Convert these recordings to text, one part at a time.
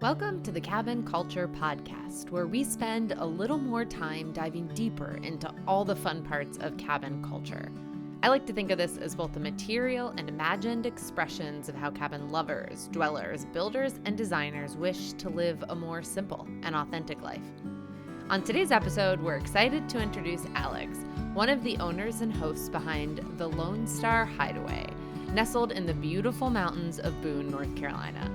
Welcome to the Cabin Culture Podcast, where we spend a little more time diving deeper into all the fun parts of cabin culture. I like to think of this as both the material and imagined expressions of how cabin lovers, dwellers, builders, and designers wish to live a more simple and authentic life. On today's episode, we're excited to introduce Alex, one of the owners and hosts behind the Lonestar Hideaway, nestled in the beautiful mountains of Boone, North Carolina.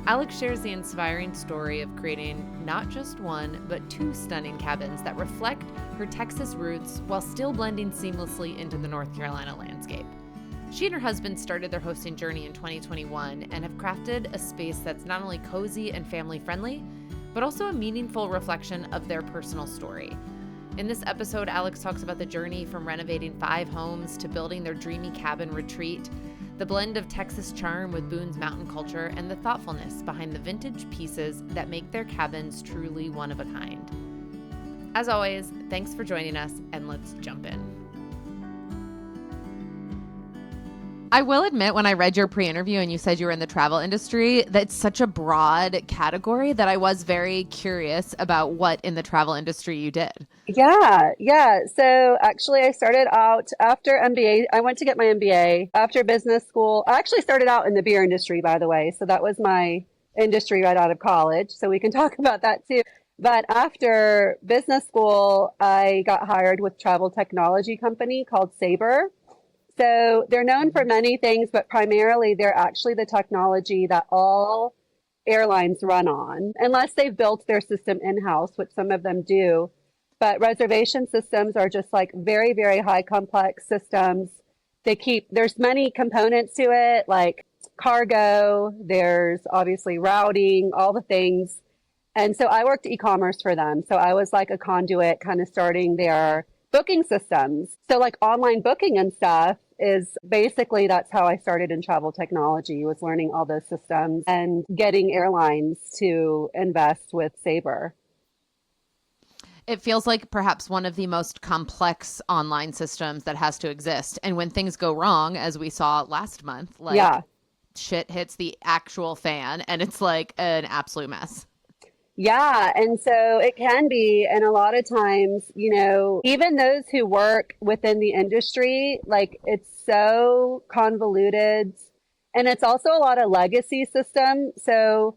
Alex shares the inspiring story of creating not just one, but two stunning cabins that reflect her Texas roots while still blending seamlessly into the North Carolina landscape. She and her husband started their hosting journey in 2021 and have crafted a space that's not only cozy and family-friendly, but also a meaningful reflection of their personal story. In this episode, Alex talks about the journey from renovating 5 homes to building their dreamy cabin retreat, the blend of Texas charm with Boone's mountain culture, and the thoughtfulness behind the vintage pieces that make their cabins truly one of a kind. As always, thanks for joining us, and let's jump in. I will admit, when I read your pre-interview and you said you were in the travel industry, that's such a broad category that I was very curious about what in the travel industry you did. Yeah. So actually, I started out after MBA. I went to get my MBA after business school. I actually started out in the beer industry, by the way. So that was my industry right out of college. So we can talk about that too. But after business school, I got hired with a travel technology company called Sabre. So they're known for many things, but primarily they're actually the technology that all airlines run on, unless they've built their system in-house, which some of them do. But reservation systems are just like very, very high complex systems. There's many components to it, like cargo, there's obviously routing, all the things. And so I worked e-commerce for them. So I was like a conduit kind of starting their booking systems. So like online booking and stuff is basically, that's how I started in travel technology, was learning all those systems and getting airlines to invest with Sabre. It feels like perhaps one of the most complex online systems that has to exist. And when things go wrong, as we saw last month, shit hits the actual fan and it's like an absolute mess. Yeah. And so it can be. And a lot of times, even those who work within the industry, like it's so convoluted, and it's also a lot of legacy system. So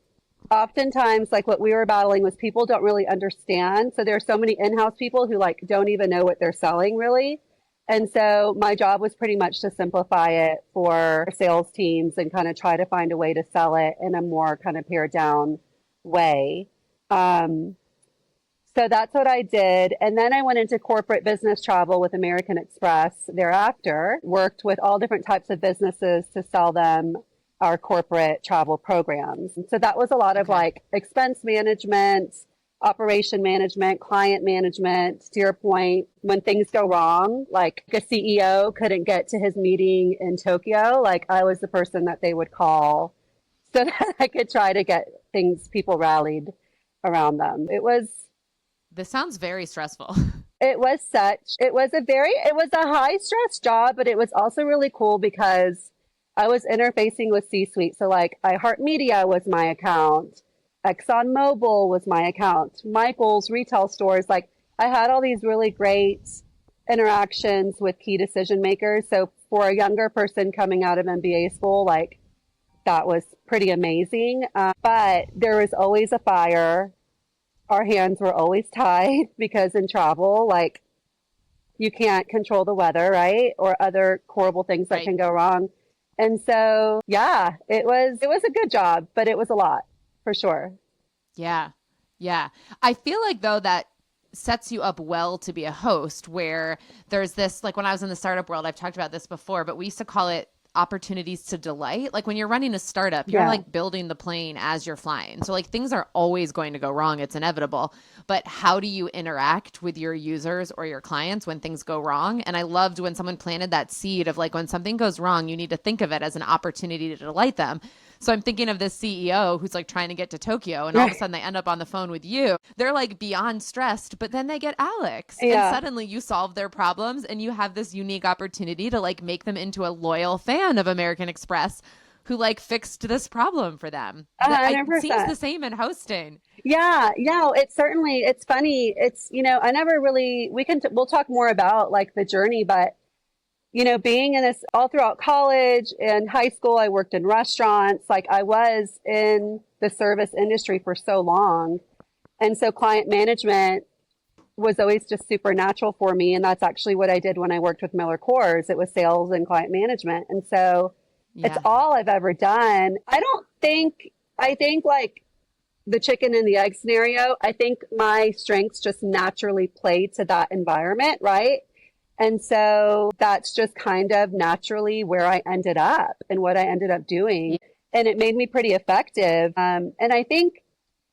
oftentimes, like what we were battling was people don't really understand. So there are so many in-house people who like don't even know what they're selling really. And so my job was pretty much to simplify it for sales teams and kind of try to find a way to sell it in a more kind of pared down way. So that's what I did. And then I went into corporate business travel with American Express thereafter, worked with all different types of businesses to sell them our corporate travel programs. And so that was a lot of like expense management, operation management, client management. To your point, when things go wrong, like a CEO couldn't get to his meeting in Tokyo, like I was the person that they would call so that I could try to get people rallied around them. This sounds very stressful. It was a high stress job, but it was also really cool because I was interfacing with C-suite. So like iHeartMedia was my account. ExxonMobil was my account. Michael's retail stores. Like I had all these really great interactions with key decision makers. So for a younger person coming out of MBA school, like that was pretty amazing. But there was always a fire. Our hands were always tied because in travel, like you can't control the weather, right? Or other horrible things that can go wrong. And so, yeah, it was a good job, but it was a lot for sure. Yeah. I feel like though that sets you up well to be a host, where there's this, like when I was in the startup world, I've talked about this before, but we used to call it opportunities to delight. Like when you're running a startup, you're like building the plane as you're flying. So like things are always going to go wrong. It's inevitable. But how do you interact with your users or your clients when things go wrong? And I loved when someone planted that seed of like, when something goes wrong, you need to think of it as an opportunity to delight them. So I'm thinking of this CEO who's like trying to get to Tokyo and all of a sudden they end up on the phone with you. They're like beyond stressed, but then they get Alex and suddenly you solve their problems and you have this unique opportunity to like make them into a loyal fan of American Express who like fixed this problem for them. It seems 100%. the same in hosting. Yeah, yeah, it's funny. I never really, we'll talk more about like the journey, but being in this all throughout college and high school, I worked in restaurants. Like I was in the service industry for so long. And so client management was always just supernatural for me. And that's actually what I did when I worked with Miller Coors. It was sales and client management. And so it's Yeah. all I've ever done. I think like the chicken and the egg scenario, I think my strengths just naturally play to that environment, right? And so that's just kind of naturally where I ended up and what I ended up doing. And it made me pretty effective. And I think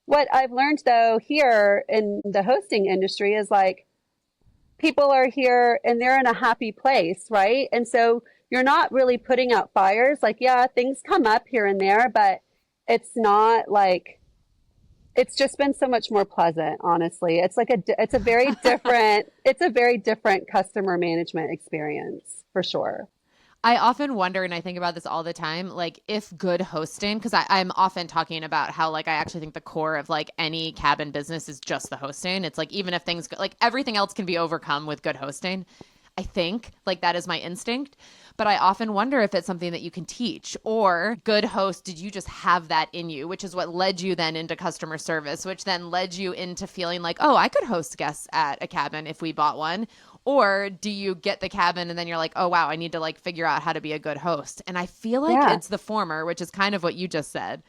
what I've learned though here in the hosting industry is like people are here and they're in a happy place, right? And so you're not really putting out fires. Like, yeah, things come up here and there, but it's not like, it's just been so much more pleasant, honestly. It's a very different customer management experience for sure. I often wonder, and I think about this all the time, like if good hosting, because I'm often talking about how like I actually think the core of like any cabin business is just the hosting. It's like even if things like everything else can be overcome with good hosting. I think like that is my instinct, but I often wonder if it's something that you can teach or good host. Did you just have that in you, which is what led you then into customer service, which then led you into feeling like, oh, I could host guests at a cabin if we bought one. Or do you get the cabin and then you're like, oh, wow, I need to like figure out how to be a good host. And I feel like Yeah. it's the former, which is kind of what you just said.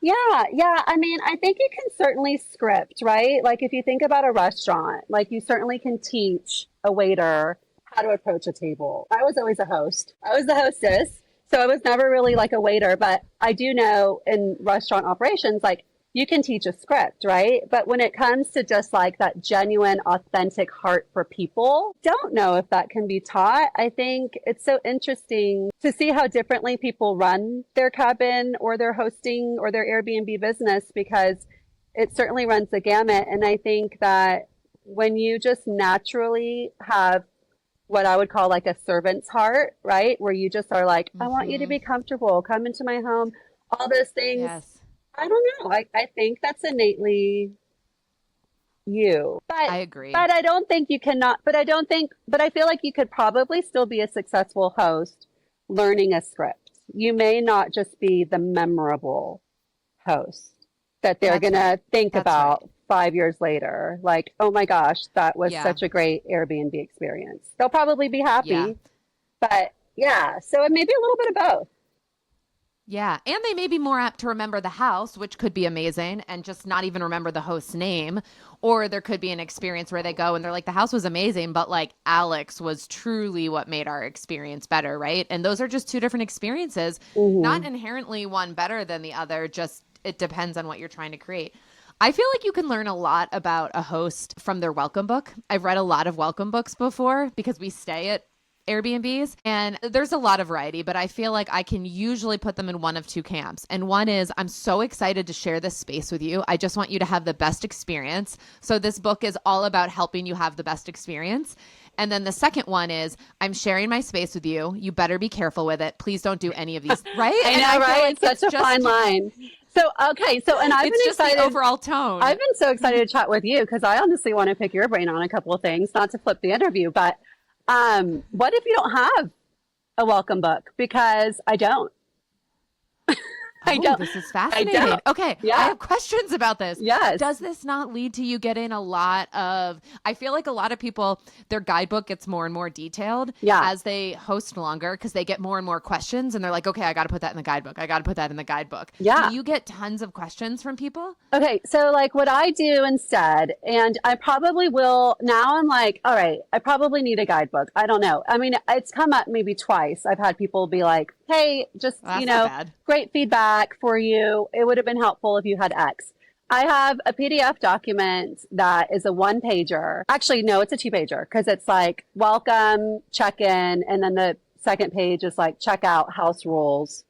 Yeah, yeah. I mean, I think you can certainly script, right? Like if you think about a restaurant, like you certainly can teach a waiter how to approach a table. I was always a host. I was the hostess. So I was never really like a waiter, but I do know in restaurant operations, like you can teach a script, right? But when it comes to just like that genuine, authentic heart for people, don't know if that can be taught. I think it's so interesting to see how differently people run their cabin or their hosting or their Airbnb business because it certainly runs the gamut. And I think that when you just naturally have what I would call like a servant's heart, right? Where you just are like, I want you to be comfortable, come into my home, all those things. Yes. I don't know. I think that's innately you. But I agree. But I don't think you cannot, but I feel like you could probably still be a successful host learning a script. You may not just be the memorable host that they're going to think about 5 years later. Like, oh my gosh, that was such a great Airbnb experience. They'll probably be happy, but yeah, so it may be a little bit of both. Yeah. And they may be more apt to remember the house, which could be amazing, and just not even remember the host's name. Or there could be an experience where they go and they're like, the house was amazing, but like Alex was truly what made our experience better, right? And those are just two different experiences, not inherently one better than the other, just it depends on what you're trying to create. I feel like you can learn a lot about a host from their welcome book. I've read a lot of welcome books before because we stay at Airbnbs and there's a lot of variety, but I feel like I can usually put them in one of two camps. And one is I'm so excited to share this space with you. I just want you to have the best experience. So this book is all about helping you have the best experience. And then the second one is I'm sharing my space with you. You better be careful with it. Please don't do any of these. Right? I know, right? Like it's such a fine line. So, okay. So, and I've been excited. The overall tone. I've been so excited to chat with you because I honestly want to pick your brain on a couple of things, not to flip the interview, but what if you don't have a welcome book? Because I don't. I don't. This is fascinating. Okay. Yeah. I have questions about this. Yes. Does this not lead to you getting a lot of, I feel like a lot of people, their guidebook gets more and more detailed as they host longer because they get more and more questions and they're like, okay, I got to put that in the guidebook. I got to put that in the guidebook. Yeah. Do you get tons of questions from people? Okay. So like what I do instead, and I probably will now I'm like, all right, I probably need a guidebook. I don't know. I mean, it's come up maybe twice. I've had people be like, hey, just, great feedback for you. It would have been helpful if you had X. I have a PDF document that is a one pager. Actually, no, it's a 2-pager because it's like welcome, check in. And then the second page is like check out, house rules,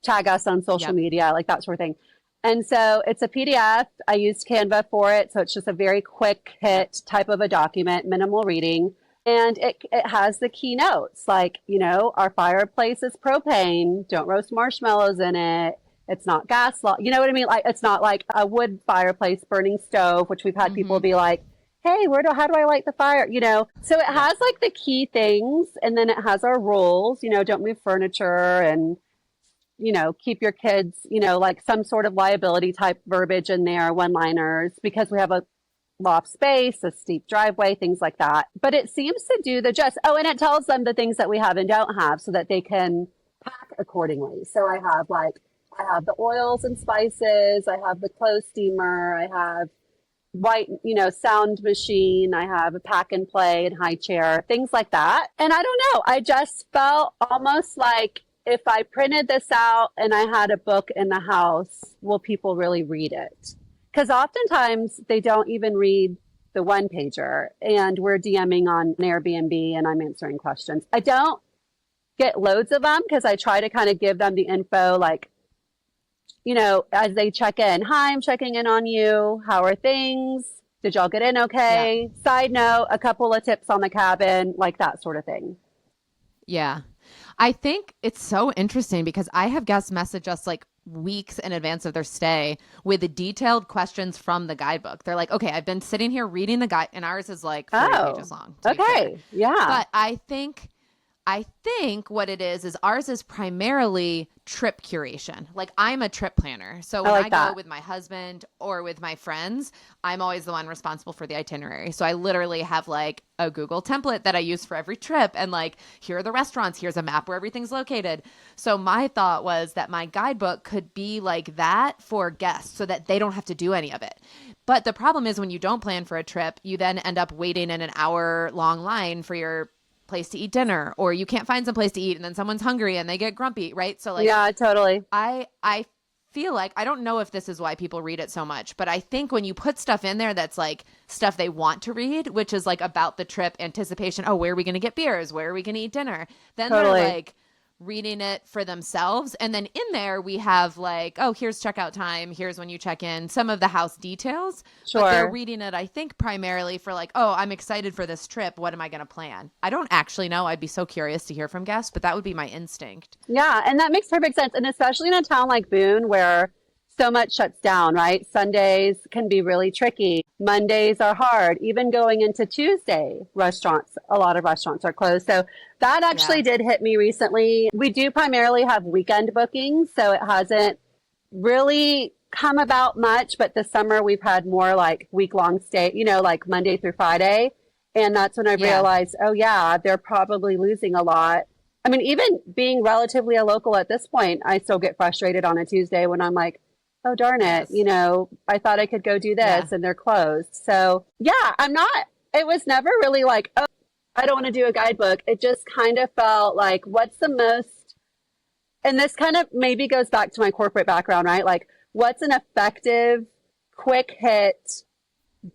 tag us on social media, like that sort of thing. And so it's a PDF. I used Canva for it. So it's just a very quick hit type of a document, minimal reading. And it has the key notes like, our fireplace is propane, don't roast marshmallows in it. It's not gas law. You know what I mean? Like, it's not like a wood fireplace burning stove, which we've had people be like, hey, how do I light the fire? So it has like the key things, and then it has our rules, don't move furniture, and, keep your kids, like some sort of liability type verbiage in there, one-liners, because we have a loft space, a steep driveway, things like that. But it seems to do the just. Oh, and it tells them the things that we have and don't have so that they can pack accordingly. So I have the oils and spices, I have the clothes steamer, I have white, sound machine, I have a pack and play and high chair, things like that. And I don't know, I just felt almost like if I printed this out and I had a book in the house, will people really read it? Because oftentimes they don't even read the one pager, and we're DMing on Airbnb and I'm answering questions. I don't get loads of them because I try to kind of give them the info, like, as they check in. Hi, I'm checking in on you. How are things? Did y'all get in okay? Yeah. Side note, a couple of tips on the cabin, like that sort of thing. Yeah. I think it's so interesting because I have guests message us like weeks in advance of their stay with the detailed questions from the guidebook. They're like, okay, I've been sitting here reading the guide, and ours is like 40 pages long. Okay. Yeah. But I think what it is ours is primarily trip curation. Like, I'm a trip planner. So when I go with my husband or with my friends, I'm always the one responsible for the itinerary. So I literally have like a Google template that I use for every trip. And like, here are the restaurants. Here's a map where everything's located. So my thought was that my guidebook could be like that for guests so that they don't have to do any of it. But the problem is when you don't plan for a trip, you then end up waiting in an hour-long line for your place to eat dinner, or you can't find some place to eat and then someone's hungry and they get grumpy, right? So like, yeah, totally. I feel like, I don't know if this is why people read it so much, but I think when you put stuff in there that's like stuff they want to read, which is like about the trip, anticipation, oh, where are we going to get beers? Where are we going to eat dinner? Then totally. They're like reading it for themselves. And then in there we have like, oh, here's checkout time, here's when you check in, some of the house details. Sure. But they're reading it, I think, primarily for like, oh, I'm excited for this trip, what am I going to plan? I don't actually know. I'd be so curious to hear from guests, but that would be my instinct. Yeah, and that makes perfect sense. And especially in a town like Boone where so much shuts down, right? Sundays can be really tricky. Mondays are hard. Even going into Tuesday, a lot of restaurants are closed. So that actually did hit me recently. We do primarily have weekend bookings, so it hasn't really come about much, but this summer we've had more like week-long stay, like Monday through Friday. And that's when I realized, oh yeah, they're probably losing a lot. I mean, even being relatively a local at this point, I still get frustrated on a Tuesday when I'm like, oh, darn it. I thought I could go do this and they're closed. So yeah, it was never really like, oh, I don't want to do a guidebook. It just kind of felt like, what's the most, and this kind of maybe goes back to my corporate background, right? Like, what's an effective, quick hit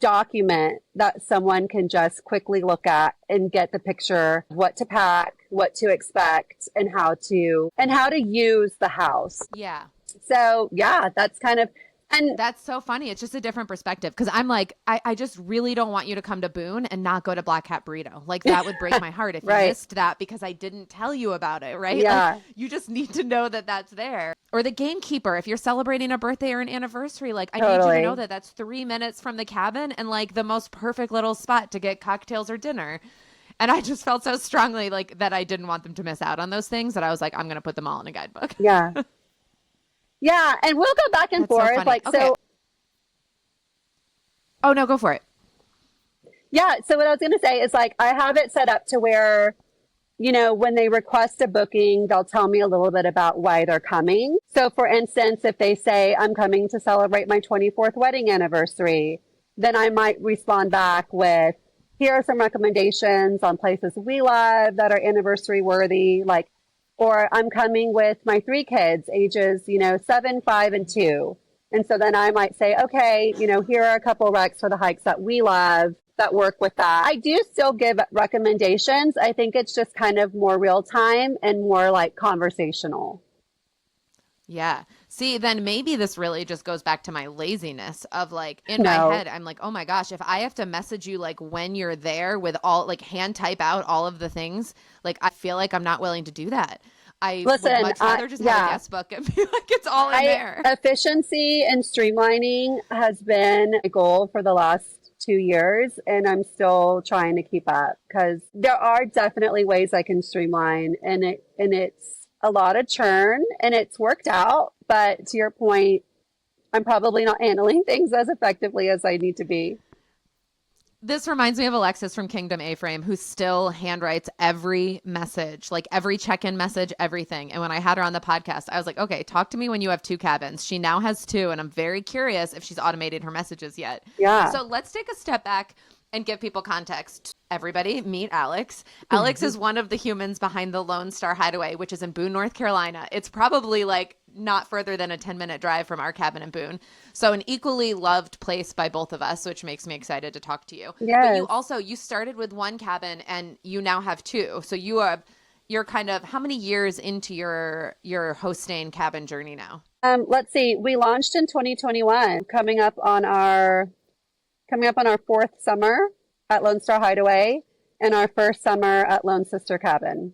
document that someone can just quickly look at and get the picture, what to pack, what to expect, and how to use the house. Yeah. So yeah, that's kind of, and that's so funny. It's just a different perspective. Cause I'm like, I just really don't want you to come to Boone and not go to Black Cat Burrito. Like, that would break my heart if you missed that because I didn't tell you about it. Right. Yeah. Like, you just need to know that that's there. Or the gamekeeper, if you're celebrating a birthday or an anniversary, like, I need you to know that that's 3 minutes from the cabin and like the most perfect little spot to get cocktails or dinner. And I just felt so strongly like that I didn't want them to miss out on those things that I was like, I'm going to put them all in a guidebook. Yeah. Yeah. And we'll go back and forth. So like, okay. Oh no, go for it. Yeah. So what I was going to say is like, I have it set up to where, when they request a booking, they'll tell me a little bit about why they're coming. So for instance, if they say, I'm coming to celebrate my 24th wedding anniversary, then I might respond back with, here are some recommendations on places we love that are anniversary worthy. Like, or I'm coming with my 3 kids, ages, 7, 5, and 2. And so then I might say, okay, here are a couple recs for the hikes that we love that work with that. I do still give recommendations. I think it's just kind of more real time and more like conversational. Yeah. See, then maybe this really just goes back to my laziness of like in my No. head, I'm like, oh my gosh, if I have to message you like when you're there with all like hand type out all of the things, like I feel like I'm not willing to do that. I would Listen, much rather just have a yeah, guest book and be like, it's all in I there. efficiency and streamlining has been a goal for the last 2 years, and I'm still trying to keep up because there are definitely ways I can streamline, and it's a lot of churn, and it's worked out. But to your point, I'm probably not handling things as effectively as I need to be. This reminds me of Alexis from Kingdom A-Frame, who still handwrites every message, like every check-in message, everything. And when I had her on the podcast, I was like, okay, talk to me when you have 2 cabins. She now has 2, and I'm very curious if she's automated her messages yet. Yeah. So let's take a step back and give people context. Everybody, meet Alex. Alex is one of the humans behind the Lonestar Hideaway, which is in Boone, North Carolina. It's probably like not further than a 10-minute drive from our cabin in Boone. So an equally loved place by both of us, which makes me excited to talk to you. Yes. But you started with 1 cabin and you now have 2. So you're kind of how many years into your hosting cabin journey now? Let's see. We launched in 2021, coming up on our 4th summer at Lonestar Hideaway and our 1st summer at Lone Sister Cabin.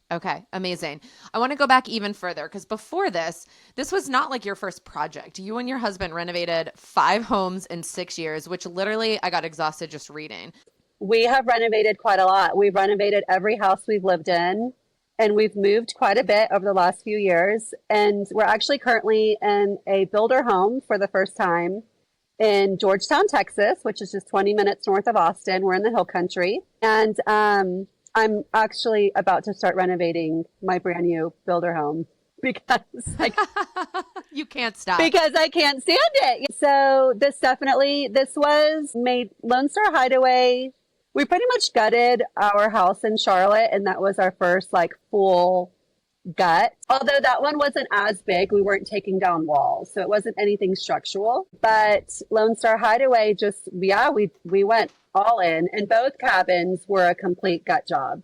Okay, amazing. I want to go back even further because before this was not like your first project. You and your husband renovated 5 homes in 6 years, which literally I got exhausted just reading. We have renovated quite a lot. We've renovated every house we've lived in, and we've moved quite a bit over the last few years. And we're actually currently in a builder home for the first time in Georgetown, Texas, which is just 20 minutes north of Austin. We're in the hill country. And I'm actually about to start renovating my brand new builder home because you can't stop. Because I can't stand it. So this was made Lonestar Hideaway. We pretty much gutted our house in Charlotte, and that was our first like full gut. Although that one wasn't as big, we weren't taking down walls, so it wasn't anything structural. But Lonestar Hideaway we went all in, and both cabins were a complete gut job.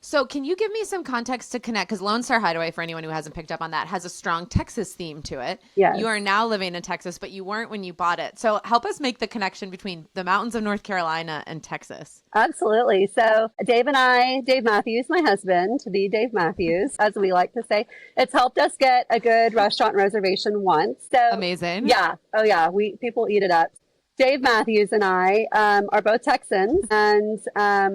So can you give me some context to connect? Because Lone Star Hideaway, for anyone who hasn't picked up on that, has a strong Texas theme to it. Yes. You are now living in Texas, but you weren't when you bought it. So help us make the connection between the mountains of North Carolina and Texas. Absolutely. So Dave Matthews, my husband, the Dave Matthews, as we like to say, it's helped us get a good restaurant reservation once. So amazing. Yeah. Oh yeah. People eat it up. Dave Matthews and I are both Texans and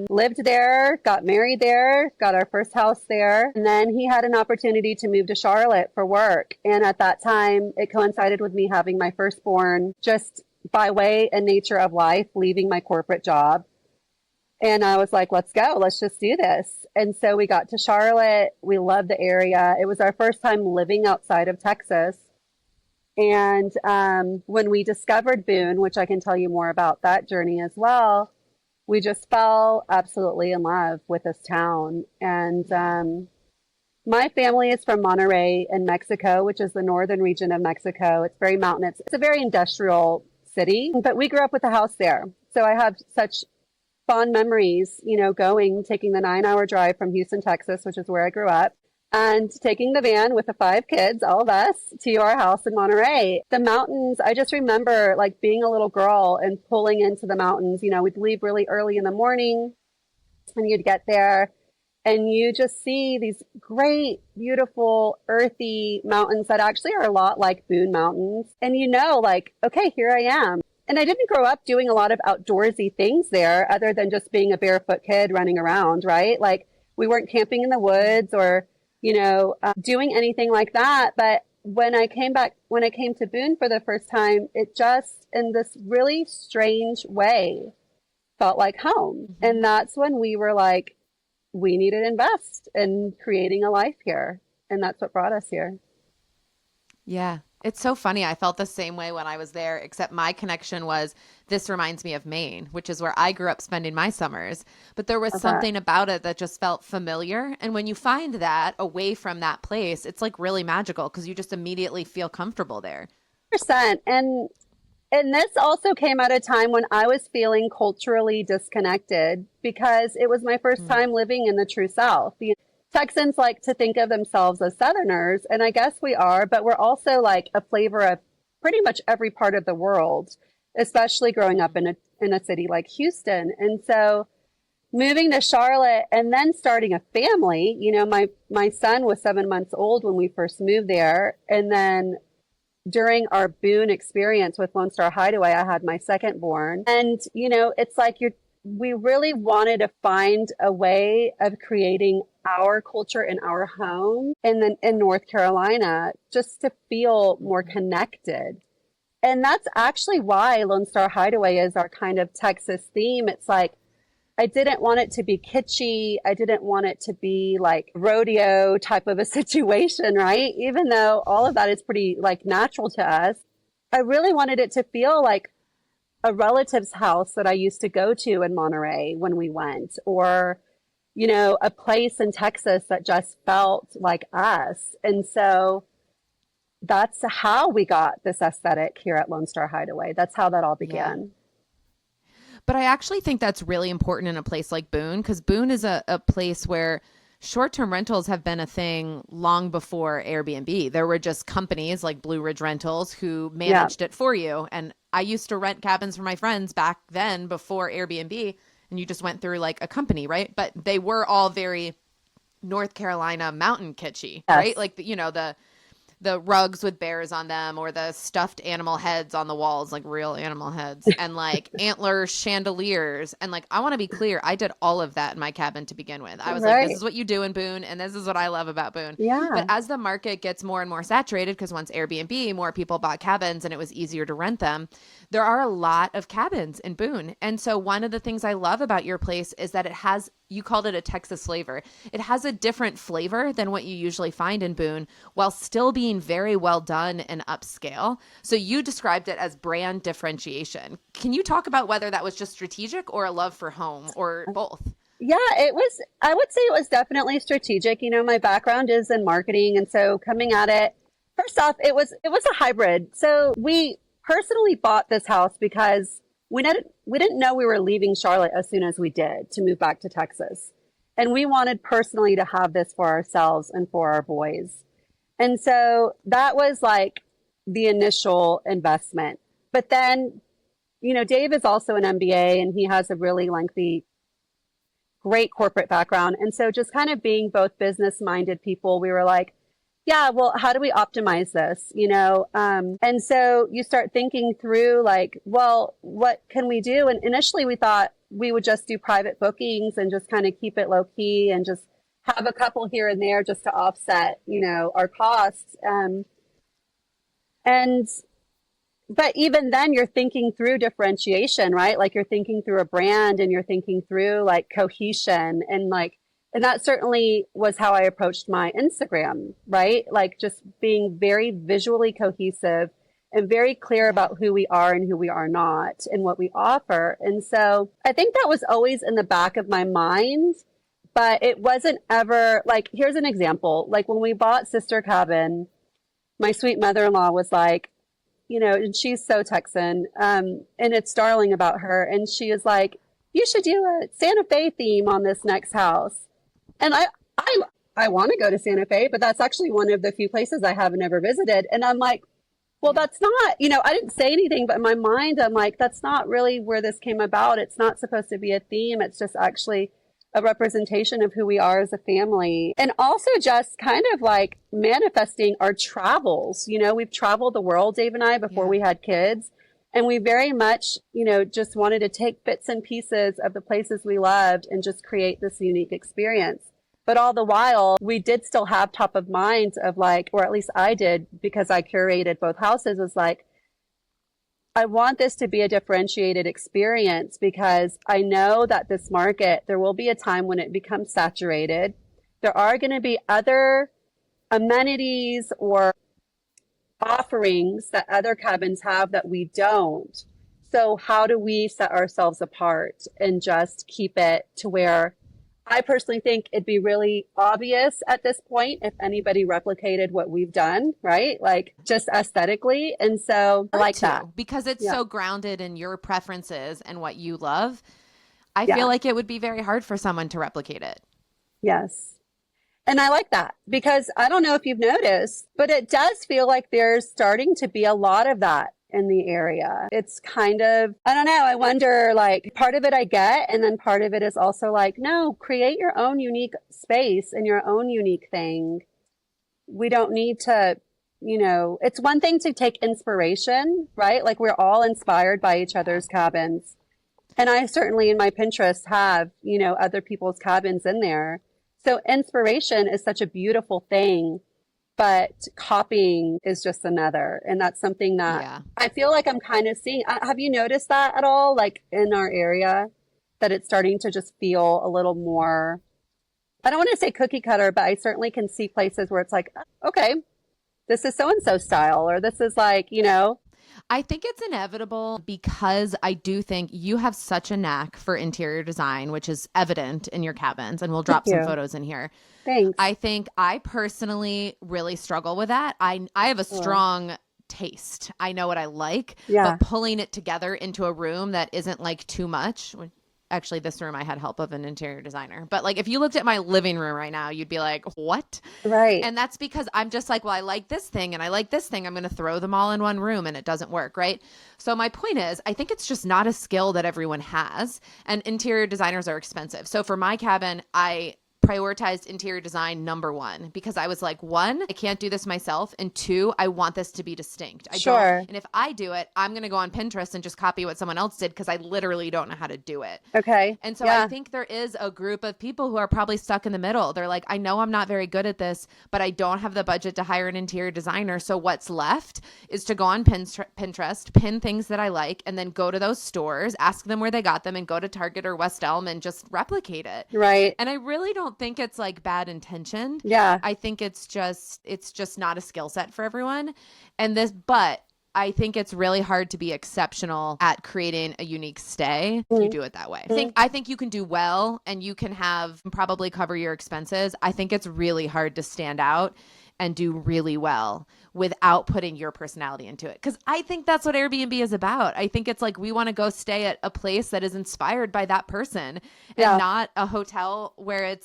lived there, got married there, got our first house there. And then he had an opportunity to move to Charlotte for work. And at that time, it coincided with me having my firstborn just by way and nature of life, leaving my corporate job. And I was like, let's go. Let's just do this. And so we got to Charlotte. We loved the area. It was our first time living outside of Texas. And when we discovered Boone, which I can tell you more about that journey as well, we just fell absolutely in love with this town. And my family is from Monterrey in Mexico, which is the northern region of Mexico. It's very mountainous. It's a very industrial city, but we grew up with a house there. So I have such fond memories, taking the 9-hour drive from Houston, Texas, which is where I grew up, and taking the van with the 5 kids, all of us, to our house in Monterey. The mountains, I just remember like being a little girl and pulling into the mountains. We'd leave really early in the morning and you'd get there and you just see these great, beautiful, earthy mountains that actually are a lot like Boone Mountains. And okay, here I am. And I didn't grow up doing a lot of outdoorsy things there other than just being a barefoot kid running around, right? Like we weren't camping in the woods or doing anything like that. But when I came to Boone for the first time, it just, in this really strange way, felt like home. Mm-hmm. And that's when we were like, we need to invest in creating a life here. And that's what brought us here. Yeah. It's so funny. I felt the same way when I was there, except my connection was this reminds me of Maine, which is where I grew up spending my summers. But there was something about it that just felt familiar. And when you find that away from that place, it's like really magical because you just immediately feel comfortable there. 100%. And this also came at a time when I was feeling culturally disconnected because it was my first time living in the true South. Texans like to think of themselves as Southerners, and I guess we are, but we're also like a flavor of pretty much every part of the world, especially growing up in a city like Houston. And so moving to Charlotte and then starting a family, my son was 7 months old when we first moved there. And then during our Boone experience with Lonestar Hideaway, I had my second born. And, it's like we really wanted to find a way of creating our culture in our home and then in North Carolina just to feel more connected. And that's actually why Lone Star Hideaway is our kind of Texas theme. It's like, I didn't want it to be kitschy. I didn't want it to be like rodeo type of a situation, right? Even though all of that is pretty like natural to us. I really wanted it to feel like a relative's house that I used to go to in Monterey when we went, or, a place in Texas that just felt like us. And so that's how we got this aesthetic here at Lone Star Hideaway. That's how that all began. Yeah. But I actually think that's really important in a place like Boone, because Boone is a place where short-term rentals have been a thing long before Airbnb. There were just companies like Blue Ridge Rentals who managed it for you. And I used to rent cabins for my friends back then before Airbnb, and you just went through like a company, right? But they were all very North Carolina mountain kitschy, right? Like, the rugs with bears on them, or the stuffed animal heads on the walls, like real animal heads, and like antler chandeliers. And like, I want to be clear, I did all of that in my cabin to begin with. I was like, this is what you do in Boone, and this is what I love about Boone. Yeah. But as the market gets more and more saturated, because once Airbnb, more people bought cabins and it was easier to rent them, there are a lot of cabins in Boone. And so one of the things I love about your place is that it has, you called it a Texas flavor. It has a different flavor than what you usually find in Boone, while still being very well done and upscale. So you described it as brand differentiation. Can you talk about whether that was just strategic or a love for home, or both? Yeah, I would say it was definitely strategic. My background is in marketing. And so coming at it, first off, it was a hybrid. So we personally bought this house because we didn't know we were leaving Charlotte as soon as we did to move back to Texas. And we wanted personally to have this for ourselves and for our boys. And so that was like the initial investment. But then, Dave is also an MBA, and he has a really lengthy, great corporate background. And so just kind of being both business minded people, we were like, yeah, well, how do we optimize this? And so you start thinking through like, well, what can we do? And initially we thought we would just do private bookings and just kind of keep it low key and just have a couple here and there just to offset, our costs. But even then you're thinking through differentiation, right? Like you're thinking through a brand, and you're thinking through like cohesion, and that certainly was how I approached my Instagram, right? Like just being very visually cohesive and very clear about who we are and who we are not and what we offer. And so I think that was always in the back of my mind, but it wasn't ever like, here's an example. Like when we bought Sister Cabin, my sweet mother-in-law was like, and she's so Texan, and it's darling about her. And she is like, you should do a Santa Fe theme on this next house. And I want to go to Santa Fe, but that's actually one of the few places I haven't ever visited. And I'm like, well, that's not, I didn't say anything, but in my mind, I'm like, that's not really where this came about. It's not supposed to be a theme. It's just actually a representation of who we are as a family. And also just kind of like manifesting our travels. We've traveled the world, Dave and I, before we had kids. And we very much, just wanted to take bits and pieces of the places we loved and just create this unique experience. But all the while, we did still have top of mind of like, or at least I did, because I curated both houses, was like, I want this to be a differentiated experience, because I know that this market, there will be a time when it becomes saturated. There are going to be other amenities or offerings that other cabins have that we don't. So how do we set ourselves apart and just keep it to where I personally think it'd be really obvious at this point if anybody replicated what we've done, right? Like just aesthetically. And so I like that. Because it's so grounded in your preferences and what you love. I feel like it would be very hard for someone to replicate it. Yes. And I like that because I don't know if you've noticed, but it does feel like there's starting to be a lot of that in the area. It's kind of, I don't know. I wonder, like, part of it I get, and then part of it is also like, no, create your own unique space and your own unique thing. We don't need to, it's one thing to take inspiration, right? Like, we're all inspired by each other's cabins. And I certainly in my Pinterest have, other people's cabins in there. So inspiration is such a beautiful thing, but copying is just another. And that's something that I feel like I'm kind of seeing. Have you noticed that at all? Like in our area, that it's starting to just feel a little more, I don't want to say cookie cutter, but I certainly can see places where it's like, okay, this is so-and-so style, or this is like, I think it's inevitable because I do think you have such a knack for interior design, which is evident in your cabins, and we'll drop some photos in here. Thanks. I think I personally really struggle with that. I have a strong taste. I know what I like, but pulling it together into a room that isn't like too much. Actually, this room I had help of an interior designer. But like if you looked at my living room right now, you'd be like, what? Right. And that's because I'm just like, well, I like this thing and I like this thing. I'm going to throw them all in one room and it doesn't work, right? So my point is, I think it's just not a skill that everyone has. And interior designers are expensive. So for my cabin, I prioritized interior design number one because I was like, one, I can't do this myself, and two, I want this to be distinct. And if I do it, I'm going to go on Pinterest and just copy what someone else did because I literally don't know how to do it. Okay. And so I think there is a group of people who are probably stuck in the middle. They're like, I know I'm not very good at this, but I don't have the budget to hire an interior designer. So what's left is to go on Pinterest, pin things that I like, and then go to those stores, ask them where they got them, and go to Target or West Elm and just replicate it. Right. And I really don't think it's like bad intention. Yeah. I think it's just not a skill set for everyone. But I think it's really hard to be exceptional at creating a unique stay if you do it that way. I think you can do well and you can probably cover your expenses. I think it's really hard to stand out and do really well without putting your personality into it. Because I think that's what Airbnb is about. I think it's like we want to go stay at a place that is inspired by that person and not a hotel where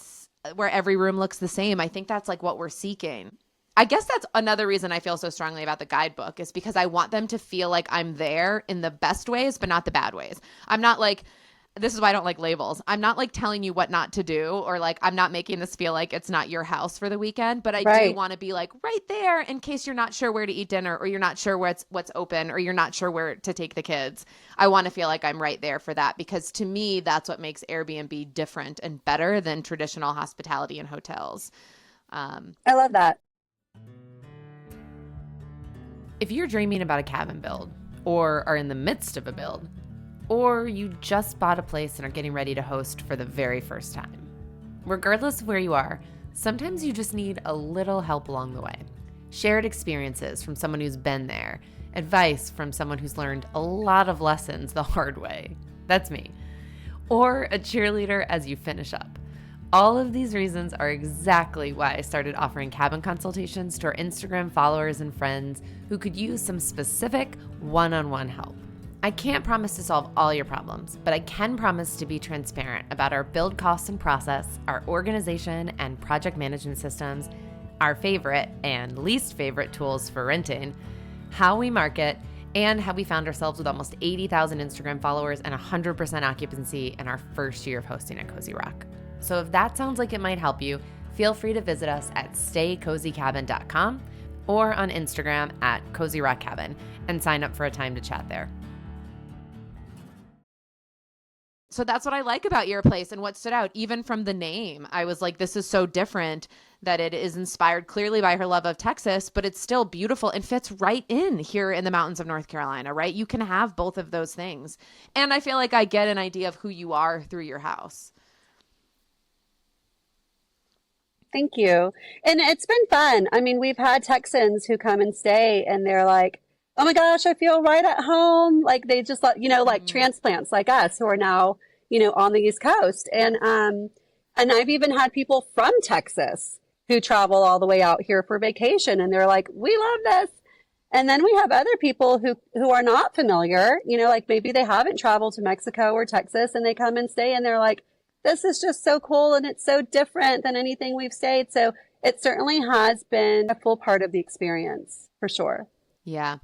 every room looks the same. I think that's like what we're seeking. I guess that's another reason I feel so strongly about the guidebook is because I want them to feel like I'm there in the best ways, but not the bad ways. I'm not like, this is why I don't like labels. I'm not like telling you what not to do, or like I'm not making this feel like it's not your house for the weekend, but I do want to be like right there in case you're not sure where to eat dinner, or you're not sure what's open, or you're not sure where to take the kids. I want to feel like I'm right there for that, because to me, that's what makes Airbnb different and better than traditional hospitality and hotels. I love that. If you're dreaming about a cabin build, or are in the midst of a build, or you just bought a place and are getting ready to host for the very first time, regardless of where you are, sometimes you just need a little help along the way. Shared experiences from someone who's been there, advice from someone who's learned a lot of lessons the hard way. That's me. Or a cheerleader as you finish up. All of these reasons are exactly why I started offering cabin consultations to our Instagram followers and friends who could use some specific one-on-one help. I can't promise to solve all your problems, but I can promise to be transparent about our build costs and process, our organization and project management systems, our favorite and least favorite tools for renting, how we market, and how we found ourselves with almost 80,000 Instagram followers and 100% occupancy in our first year of hosting at Cozy Rock. So if that sounds like it might help you, feel free to visit us at staycozycabin.com or on Instagram at Cozy Rock Cabin and sign up for a time to chat there. So that's what I like about your place, and what stood out even from the name. I was like, this is so different, that it is inspired clearly by her love of Texas, but it's still beautiful and fits right in here in the mountains of North Carolina, right? You can have both of those things. And I feel like I get an idea of who you are through your house. Thank you. And it's been fun. I mean, we've had Texans who come and stay and they're like, oh my gosh, I feel right at home. Like they just, like transplants like us who are now, on the East Coast. And I've even had people from Texas who travel all the way out here for vacation. And they're like, we love this. And then we have other people who are not familiar, like maybe they haven't traveled to Mexico or Texas, and they come and stay and they're like, this is just so cool and it's so different than anything we've stayed. So it certainly has been a full part of the experience for sure. Yeah.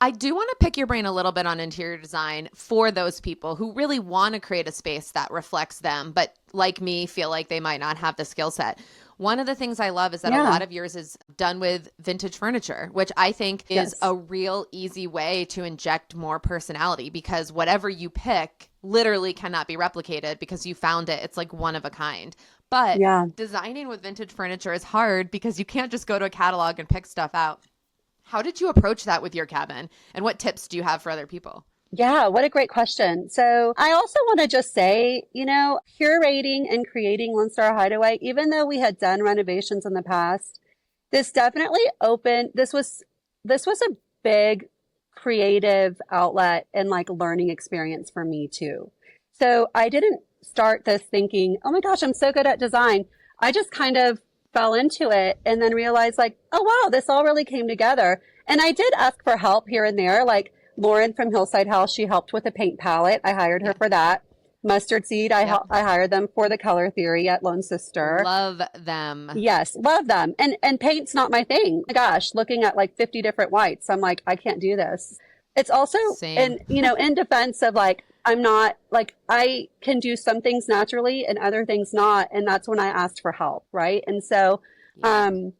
I do want to pick your brain a little bit on interior design for those people who really want to create a space that reflects them, but like me, feel like they might not have the skill set. One of the things I love is that a lot of yours is done with vintage furniture, which I think is a real easy way to inject more personality, because whatever you pick literally cannot be replicated because you found it. It's like one of a kind. But designing with vintage furniture is hard because you can't just go to a catalog and pick stuff out. How did you approach that with your cabin? And what tips do you have for other people? Yeah, what a great question. So I also want to just say, curating and creating Lonestar Hideaway, even though we had done renovations in the past, this definitely opened, this was a big creative outlet and like learning experience for me too. So I didn't start this thinking, oh my gosh, I'm so good at design. I just kind of fell into it and then realized like, oh wow, this all really came together. And I did ask for help here and there. Like Lauren from Hillside House, she helped with a paint palette. I hired her for that. Mustard Seed, I hired them for the color theory at Lone Sister. Love them. Yes, love them. And paint's not my thing. My gosh, looking at like 50 different whites, I'm like, I can't do this. It's also in defense of like, I'm not like, I can do some things naturally and other things not. And that's when I asked for help. Right. And so, when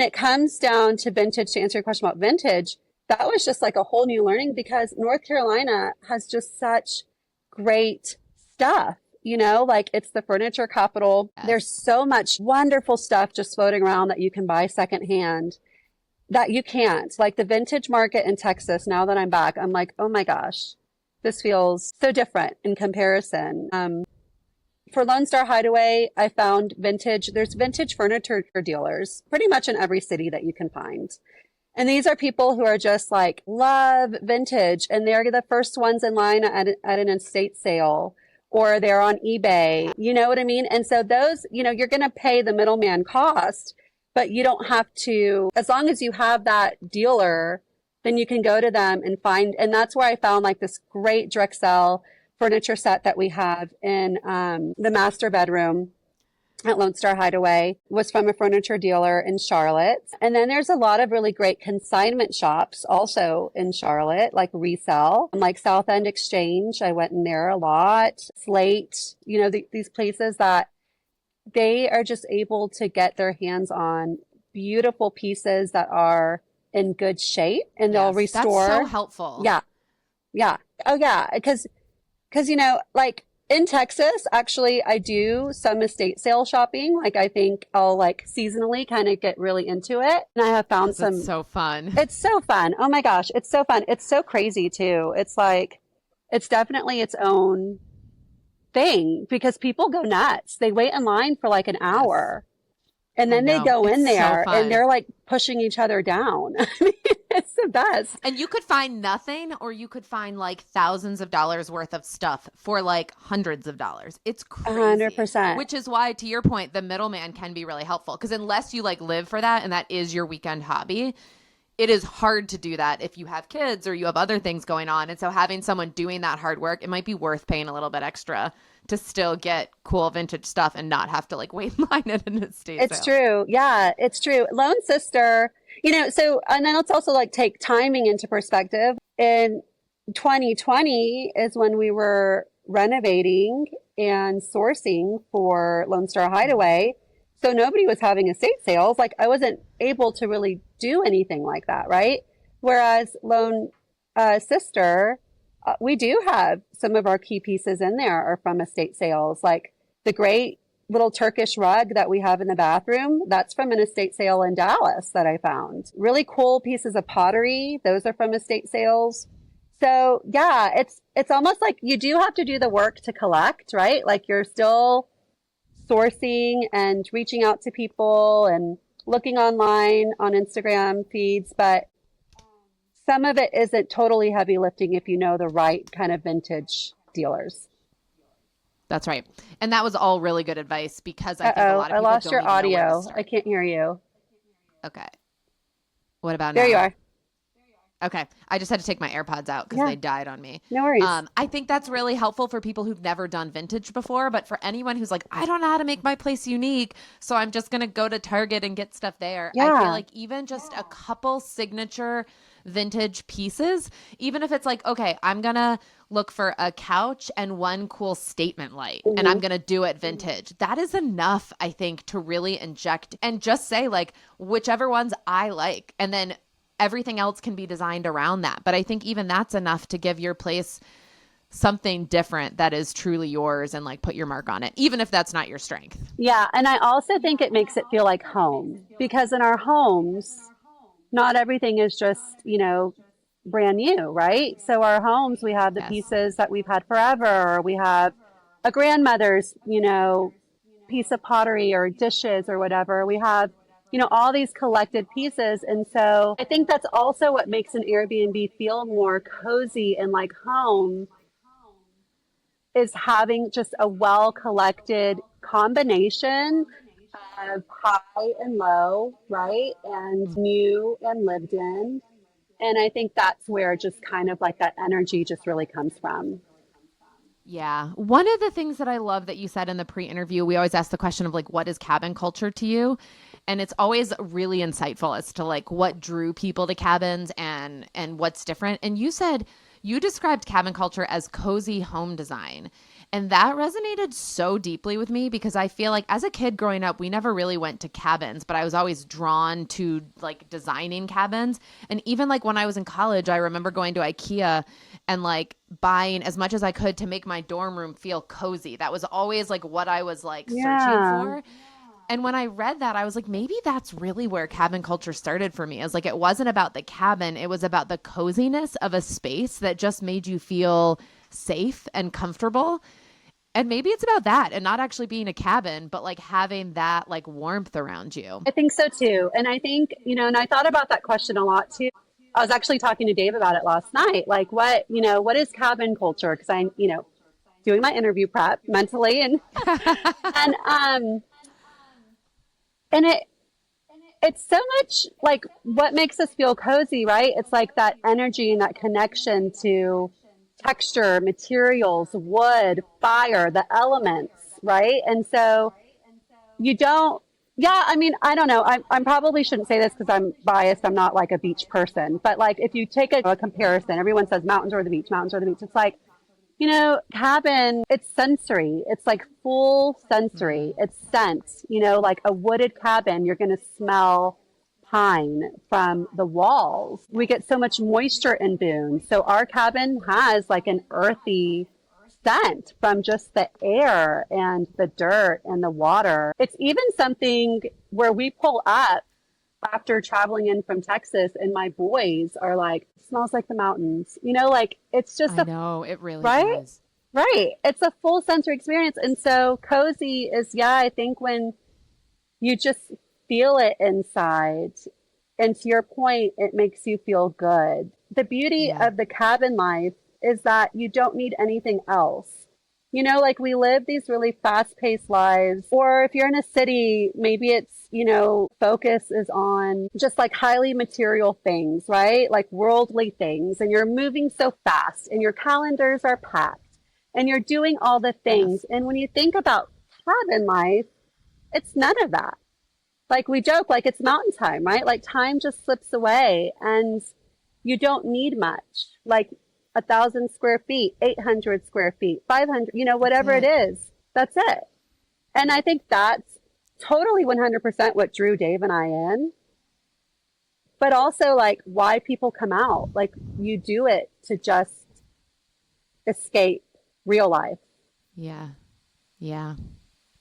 it comes down to vintage, to answer your question about vintage, that was just like a whole new learning because North Carolina has just such great stuff, like it's the furniture capital. Yes. There's so much wonderful stuff just floating around that you can buy secondhand that you can't. Like the vintage market in Texas, now that I'm back, I'm like, oh my gosh, this feels so different in comparison. For Lonestar Hideaway, I found there's vintage furniture dealers pretty much in every city that you can find. And these are people who are just like, love vintage. And they're the first ones in line at an estate sale, or they're on eBay. You know what I mean? And so those, you're going to pay the middleman cost, but you don't have to, as long as you have that dealer, then you can go to them and find. And that's where I found like this great Drexel furniture set that we have in the master bedroom at Lonestar Hideaway, was from a furniture dealer in Charlotte. And then there's a lot of really great consignment shops also in Charlotte, like Resell, like South End Exchange. I went in there a lot. Slate, these places that they are just able to get their hands on beautiful pieces that are in good shape, and they'll restore. That's so helpful. Yeah. Yeah. Oh yeah. Because, like, in Texas, actually, I do some estate sale shopping. Like, I think I'll like seasonally kind of get really into it. And I have found some. It's so fun. It's so fun. Oh my gosh. It's so fun. It's so crazy too. It's like, it's definitely its own thing because people go nuts. They wait in line for like an hour and then they go in there and they're like pushing each other down. I mean, it's the best. And you could find nothing, or you could find like thousands of dollars worth of stuff for like hundreds of dollars. It's crazy. 100%. Which is why, to your point, the middleman can be really helpful, because unless you like live for that and that is your weekend hobby, it is hard to do that if you have kids or you have other things going on. And so having someone doing that hard work, it might be worth paying a little bit extra to still get cool vintage stuff and not have to like wait in line at an estate sale. It's true. Yeah, it's true. Lone Sister, so, and then let's also like take timing into perspective. In 2020 is when we were renovating and sourcing for Lonestar Hideaway. So nobody was having estate sales. Like I wasn't able to really do anything like that, right? Whereas Lone Sister, we do have some of our key pieces in there are from estate sales, like the great little Turkish rug that we have in the bathroom. That's from an estate sale in Dallas that I found. Really cool pieces of pottery. Those are from estate sales. So yeah, it's almost like you do have to do the work to collect, right? Like you're still sourcing and reaching out to people and looking online on Instagram feeds, but some of it isn't totally heavy lifting if you know the right kind of vintage dealers. That's right. And that was all really good advice, because I think a lot of people lost your audio. I can't hear you. Okay. What about now? There you are. Okay. I just had to take my AirPods out because Yeah, they died on me. no worries. I think that's really helpful for people who've never done vintage before. But for anyone who's like, I don't know how to make my place unique, so I'm just going to go to Target and get stuff there. I feel Yeah. like even just a couple signature vintage pieces, even if it's like, okay, I'm going to look for a couch and one cool statement light and I'm Hmm. going to do it vintage. That is enough, I think, to really inject and just say like whichever ones I like. And then everything else can be designed around that. But I think even that's enough to give your place something different that is truly yours and like put your mark on it, even if that's not your strength. Yeah. And I also think it makes it feel like home because in our homes, not everything is just, brand new, right? So our homes, we have the Yes. pieces that we've had forever, or we have a grandmother's, piece of pottery or dishes or whatever. We have, all these collected pieces. And so I think that's also what makes an Airbnb feel more cozy and like home is having just a well collected combination of high and low, right? And new and lived in. And I think that's where just kind of like that energy just really comes from. Yeah. One of the things that I love that you said in the pre-interview, we always ask the question of like, what is cabin culture to you? And it's always really insightful as to like what drew people to cabins and what's different. And you said you described cabin culture as cozy home design. And that resonated so deeply with me because I feel like as a kid growing up, we never really went to cabins, but I was always drawn to like designing cabins. And even like when I was in college, I remember going to IKEA and like buying as much as I could to make my dorm room feel cozy. That was always like what I was like searching Yeah. for. And when I read that, I was like, maybe that's really where cabin culture started for me. I was like, it wasn't about the cabin, it was about the coziness of a space that just made you feel safe and comfortable. And maybe it's about that and not actually being a cabin, but like having that like warmth around you. I think so too. And I think, and I thought about that question a lot too. I was actually talking to Dave about it last night. Like what is cabin culture? Because I'm, doing my interview prep mentally and and it's so much like what makes us feel cozy, right? It's like that energy and that connection to texture, materials, wood, fire, the elements, right? And so you don't, yeah, I mean, I don't know. I probably shouldn't say this because I'm biased. I'm not like a beach person. But like if you take a comparison, everyone says mountains or the beach, mountains or the beach. It's like, cabin, it's sensory. It's like full sensory. Mm-hmm. It's scent. Like a wooded cabin, you're going to smell pine from the walls. We get so much moisture in Boone. So our cabin has like an earthy scent from just the air and the dirt and the water. It's even something where we pull up after traveling in from Texas and my boys are like, smells like the mountains. Like it's just I a know it really right? does. Right. It's a full sensory experience. And so cozy is, yeah, I think when you just feel it inside. And to your point, it makes you feel good. The beauty Yeah. of the cabin life is that you don't need anything else. Like we live these really fast paced lives, or if you're in a city, maybe it's, focus is on just like highly material things, right? Like worldly things. And you're moving so fast and your calendars are packed and you're doing all the things. Yes. And when you think about cabin life, it's none of that. Like we joke, like it's mountain time, right? Like time just slips away and you don't need much. Like 1,000 square feet, 800 square feet, 500, That's whatever it it. is, that's it. And I think that's totally 100% what drew Dave and I in, but also like why people come out. Like you do it to just escape real life. Yeah. Yeah.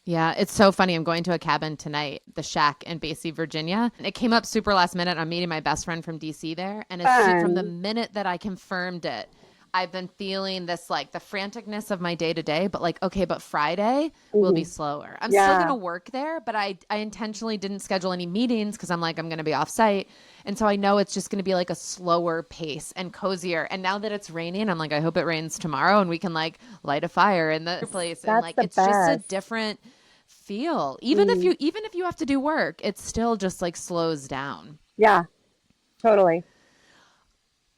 Yeah, it's so funny. I'm going to a cabin tonight, the Shack in Basie, Virginia. It came up super last minute. I'm meeting my best friend from DC there. And from the Fun. minute that I confirmed it, I've been feeling this like the franticness of my day to day, but like, okay, but Friday will be Hmm. slower. I'm still going Yeah. to work there, but I intentionally didn't schedule any meetings because I'm like, I'm going to be off site. And so I know it's just going to be like a slower pace and cozier. And now that it's raining, I'm like, I hope it rains tomorrow and we can like light a fire in the place. And That's like, the it's just a best. different feel. Mm. Even if you have to do work, it still just like slows down. Yeah, totally.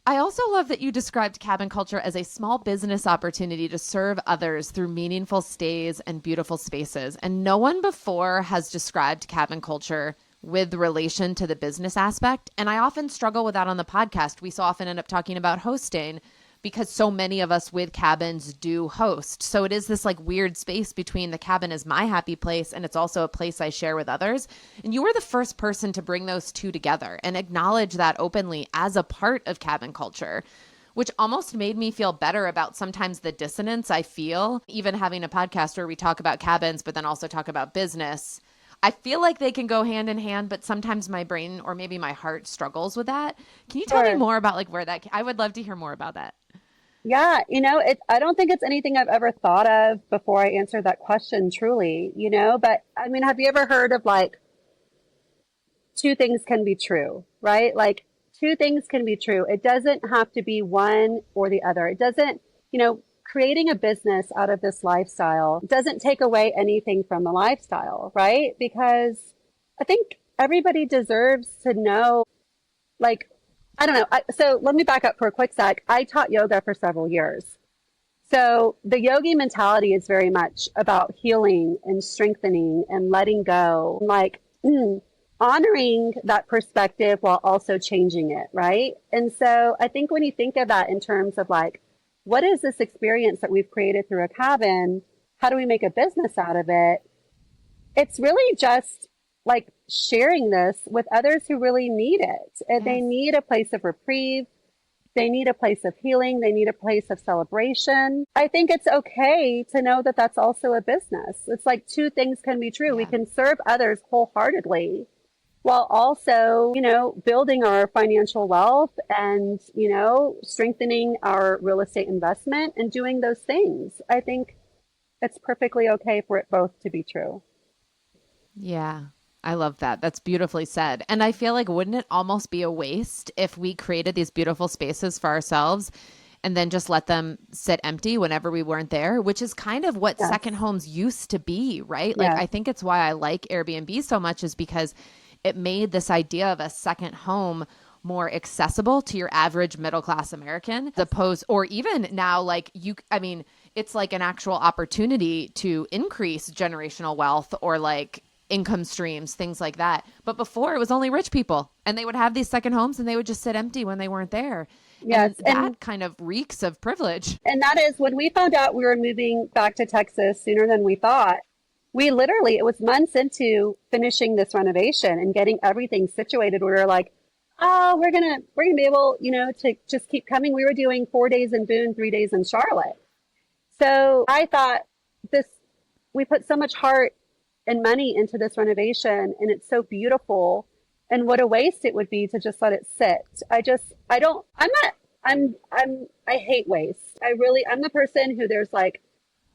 I also love that you described cabin culture as a small business opportunity to serve others through meaningful stays and beautiful spaces. And no one before has described cabin culture with relation to the business aspect. And I often struggle with that on the podcast. We so often end up talking about hosting because so many of us with cabins do host. So it is this like weird space between the cabin is my happy place and it's also a place I share with others. And you were the first person to bring those two together and acknowledge that openly as a part of cabin culture, which almost made me feel better about sometimes the dissonance I feel, even having a podcast where we talk about cabins, but then also talk about business. I feel like they can go hand in hand, but sometimes my brain or maybe my heart struggles with that. Can you tell me Sure. more about like where that, I would love to hear more about that. Yeah, I don't think it's anything I've ever thought of before I answered that question truly, but I mean, have you ever heard of like two things can be true, right? Like two things can be true. It doesn't have to be one or the other. It doesn't, creating a business out of this lifestyle doesn't take away anything from the lifestyle, right? Because I think everybody deserves to know, like, I don't know. So let me back up for a quick sec. I taught yoga for several years. So the yogi mentality is very much about healing and strengthening and letting go, like honoring that perspective while also changing it, right? And so I think when you think of that in terms of like, what is this experience that we've created through a cabin? How do we make a business out of it? It's really just like sharing this with others who really need it. And they Yes. need a place of reprieve. They need a place of healing. They need a place of celebration. I think it's okay to know that that's also a business. It's like two things can be true. We Yeah. can serve others wholeheartedly while also, building our financial wealth and, strengthening our real estate investment and doing those things. I think it's perfectly okay for it both to be true. Yeah. I love that. That's beautifully said. And I feel like, wouldn't it almost be a waste if we created these beautiful spaces for ourselves and then just let them sit empty whenever we weren't there, which is kind of what Yes. second homes used to be, right? Like, Yes. I think it's why I like Airbnb so much is because it made this idea of a second home more accessible to your average middle class American, as opposed, or even now, like I mean, it's like an actual opportunity to increase generational wealth or like income streams, things like that. But before it was only rich people and they would have these second homes and they would just sit empty when they weren't there. And Yes. that kind of reeks of privilege. And that is when we found out we were moving back to Texas sooner than we thought. We literally, it was months into finishing this renovation and getting everything situated. We were like, oh, we're gonna be able, to just keep coming. We were doing 4 days in Boone, 3 days in Charlotte. So I thought this, we put so much heart and money into this renovation and it's so beautiful. And what a waste it would be to just let it sit. I don't, I'm not, I hate waste. I'm the person who there's like,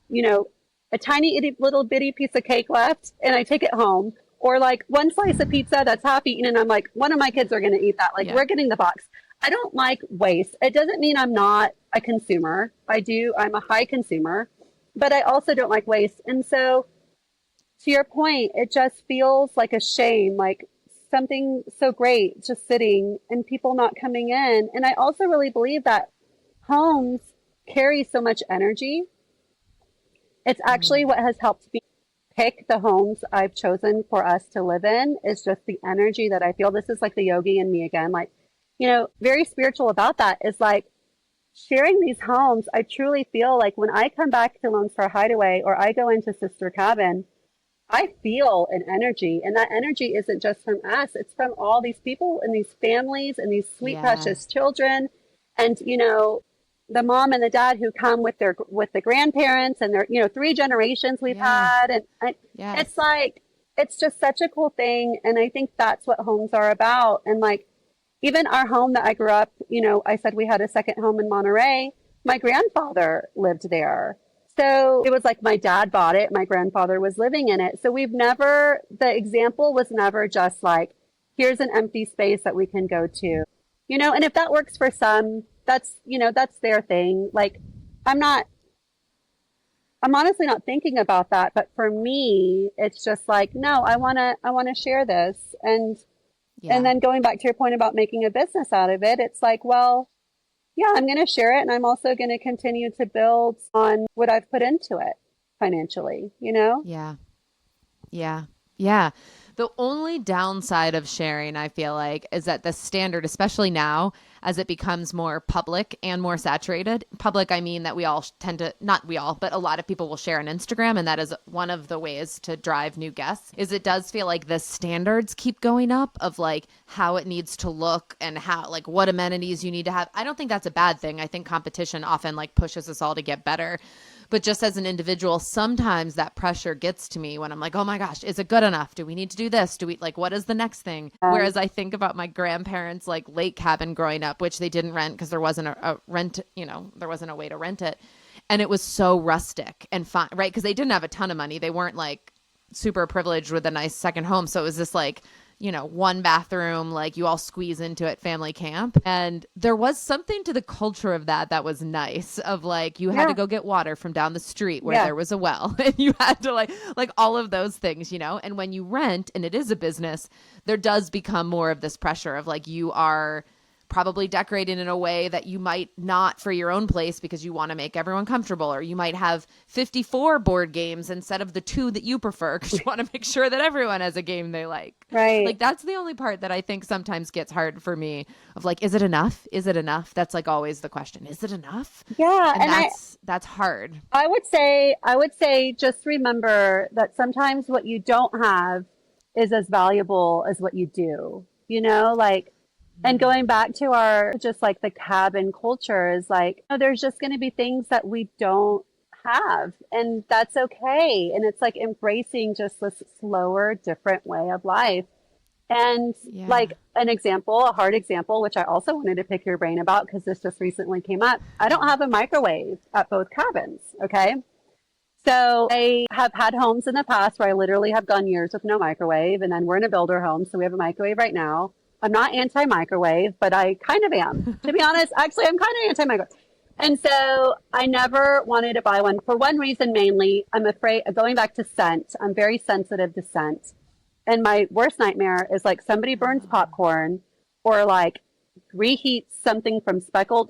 you know, a tiny little bitty piece of cake left and I take it home, or like one slice of pizza that's half eaten and I'm like, one of my kids are going to eat that. Like, Yeah. we're getting the box. I don't like waste. It doesn't mean I'm not a consumer. I'm a high consumer, but I also don't like waste. And so to your point, it just feels like a shame, like something so great just sitting and people not coming in. And I also really believe that homes carry so much energy. It's actually what has helped me pick the homes I've chosen for us to live in, is just the energy that I feel. This is like the yogi in me again, like, very spiritual about that, is like sharing these homes. I truly feel like when I come back to Lonestar Hideaway or I go into Sister Cabin, I feel an energy, and that energy isn't just from us, it's from all these people and these families and these sweet, Yeah. precious children. And, the mom and the dad who come with the grandparents and their, 3 generations we've Yeah. had. And Yes. it's like, it's just such a cool thing. And I think that's what homes are about. And like, even our home that I grew up, I said we had a second home in Monterey. My grandfather lived there. So it was like my dad bought it. My grandfather was living in it. So the example was never just like, here's an empty space that we can go to, and if that works for some, that's their thing. Like, I'm honestly not thinking about that. But for me, it's just like, no, I want to share this. And Yeah. then going back to your point about making a business out of it, it's like, well, yeah, I'm going to share it. And I'm also going to continue to build on what I've put into it financially, you know? Yeah. Yeah. Yeah. The only downside of sharing, I feel like, is that the standard, especially now, as it becomes more public and more saturated. Public, I mean that we all tend to, not we all, but a lot of people will share on Instagram. And that is one of the ways to drive new guests, is it does feel like the standards keep going up of like how it needs to look and how, like what amenities you need to have. I don't think that's a bad thing. I think competition often like pushes us all to get better. But just as an individual, sometimes that pressure gets to me when I'm like, oh my gosh, is it good enough? Do we need to do this? Do we like, what is the next thing? Whereas I think about my grandparents' like lake cabin growing up, which they didn't rent because there wasn't a rent, you know, there wasn't a way to rent it. And it was so rustic and fun, right? Because they didn't have a ton of money. They weren't like super privileged with a nice second home. So it was this like, you know, one bathroom, like you all squeeze into it, family camp. And there was something to the culture of that was nice, of like you had to go get water from down the street where there was a well, and you had to like all of those things, you know. And when you rent and it is a business, there does become more of this pressure of like you are probably decorating in a way that you might not for your own place because you want to make everyone comfortable, or you might have 54 board games instead of the 2 that you prefer because you want to make sure that everyone has a game they like. Right. Like that's the only part that I think sometimes gets hard for me, of like, is it enough? Is it enough? That's like always the question. Is it enough? Yeah. And that's hard. I would say just remember that sometimes what you don't have is as valuable as what you do, you know, like, and going back to our, just like the cabin culture is like, you know, there's just going to be things that we don't have, and that's okay. And it's like embracing just this slower, different way of life. And like an example, a hard example, which I also wanted to pick your brain about because this just recently came up. I don't have a microwave at both cabins. Okay. So I have had homes in the past where I literally have gone years with no microwave. And then we're in a builder home. So we have a microwave right now. I'm not anti-microwave, but I kind of am. To be honest, actually, I'm kind of anti-microwave. And so I never wanted to buy one for one reason mainly. I'm afraid, going back to scent, I'm very sensitive to scent. And my worst nightmare is like somebody burns popcorn or like reheats something from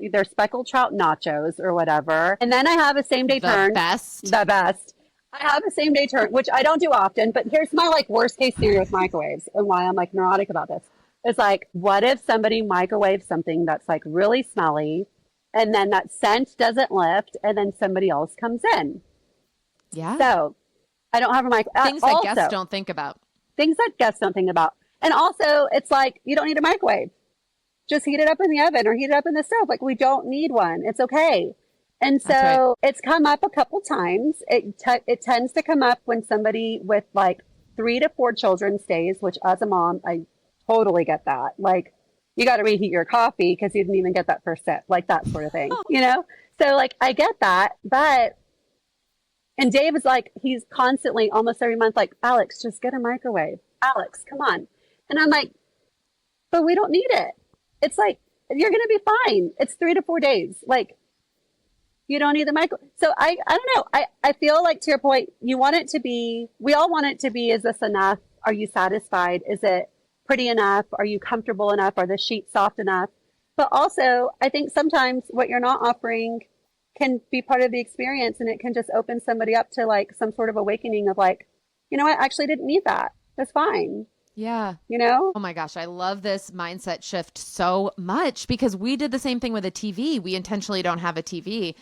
either speckled trout nachos or whatever. And then I have a same day turn. The best. I have a same day turn, which I don't do often, but here's my like worst case scenario with microwaves and why I'm like neurotic about this. It's like, what if somebody microwaves something that's like really smelly and then that scent doesn't lift and then somebody else comes in? Yeah. So I don't have a microwave. Things that guests don't think about. Things that guests don't think about. And also, it's like, you don't need a microwave. Just heat it up in the oven or heat it up in the stove. Like, we don't need one. It's okay. And so It's come up a couple times. It tends to come up when somebody with like 3 to 4 children stays, which as a mom, I totally get that. Like, you got to reheat your coffee because you didn't even get that first sip, like that sort of thing, you know? So like, I get that. And Dave is like, he's constantly, almost every month, like, Alex, just get a microwave. Alex, come on. And I'm like, but we don't need it. It's like, you're going to be fine. It's 3 to 4 days. Like, you don't need the microwave. So I don't know. I feel like, to your point, we all want it to be, is this enough? Are you satisfied? Is it pretty enough? Are you comfortable enough? Are the sheets soft enough? But also, I think sometimes what you're not offering can be part of the experience, and it can just open somebody up to like some sort of awakening of like, you know what, I actually didn't need that. That's fine. Yeah. You know? Oh my gosh, I love this mindset shift so much because we did the same thing with a TV. We intentionally don't have a TV.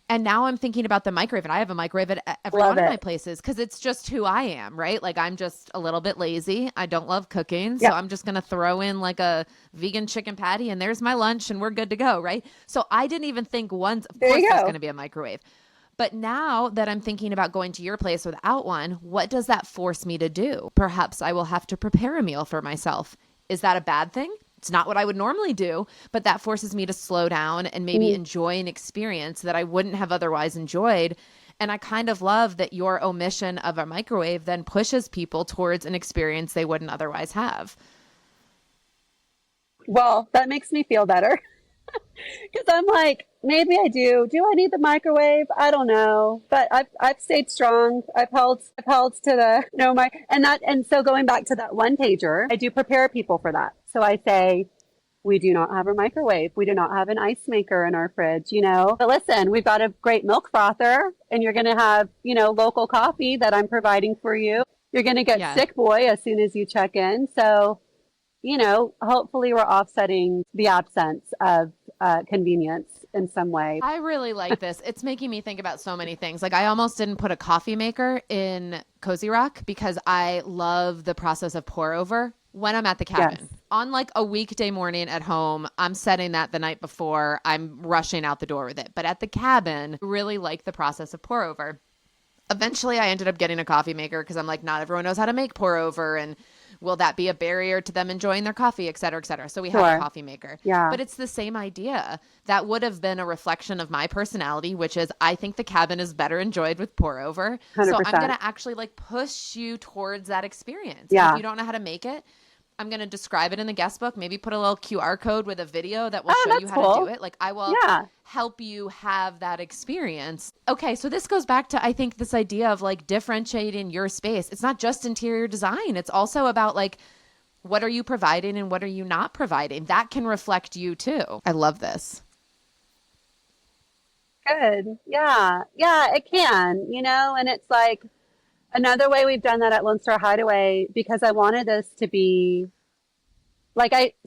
And now I'm thinking about the microwave, and I have a microwave at every one of my places because it's just who I am, right? Like, I'm just a little bit lazy. I don't love cooking. So I'm just going to throw in like a vegan chicken patty and there's my lunch and we're good to go, right? So I didn't even think once, of course there's going to be a microwave. But now that I'm thinking about going to your place without one, what does that force me to do? Perhaps I will have to prepare a meal for myself. Is that a bad thing? It's not what I would normally do, but that forces me to slow down and maybe enjoy an experience that I wouldn't have otherwise enjoyed. And I kind of love that your omission of a microwave then pushes people towards an experience they wouldn't otherwise have. Well, that makes me feel better because I'm like, maybe I do. Do I need the microwave? I don't know, but I've stayed strong. I've held to the and so going back to that one pager, I do prepare people for that. So I say, We do not have a microwave. We do not have an ice maker in our fridge, But listen, we've got a great milk frother, and you're going to have, local coffee that I'm providing for you. You're going to get Yeah. sick boy as soon as you check in. So, hopefully we're offsetting the absence of convenience in some way. I really like this. It's making me think about so many things. Like I almost didn't put a coffee maker in Cozy Rock because I love the process of pour over when I'm at the cabin. Yes. On like a weekday morning at home, I'm setting that the night before. I'm rushing out the door with it. But at the cabin, I really like the process of pour over. Eventually, I ended up getting a coffee maker because I'm like, not everyone knows how to make pour over, and will that be a barrier to them enjoying their coffee, et cetera, et cetera. So we have a coffee maker. Yeah. But it's the same idea. That would have been a reflection of my personality, which is I think the cabin is better enjoyed with pour over. 100%. So I'm going to actually like push you towards that experience. Yeah. If you don't know how to make it, I'm going to describe it in the guest book, maybe put a little QR code with a video that will show you how to do it. Like I will help you have that experience. Okay, so this goes back to, I think, this idea of like differentiating your space. It's not just interior design. It's also about like, what are you providing and what are you not providing? That can reflect you too. I love this. Good. Yeah. Yeah, it can, and it's like, another way we've done that at Lonestar Hideaway, because I wanted this to be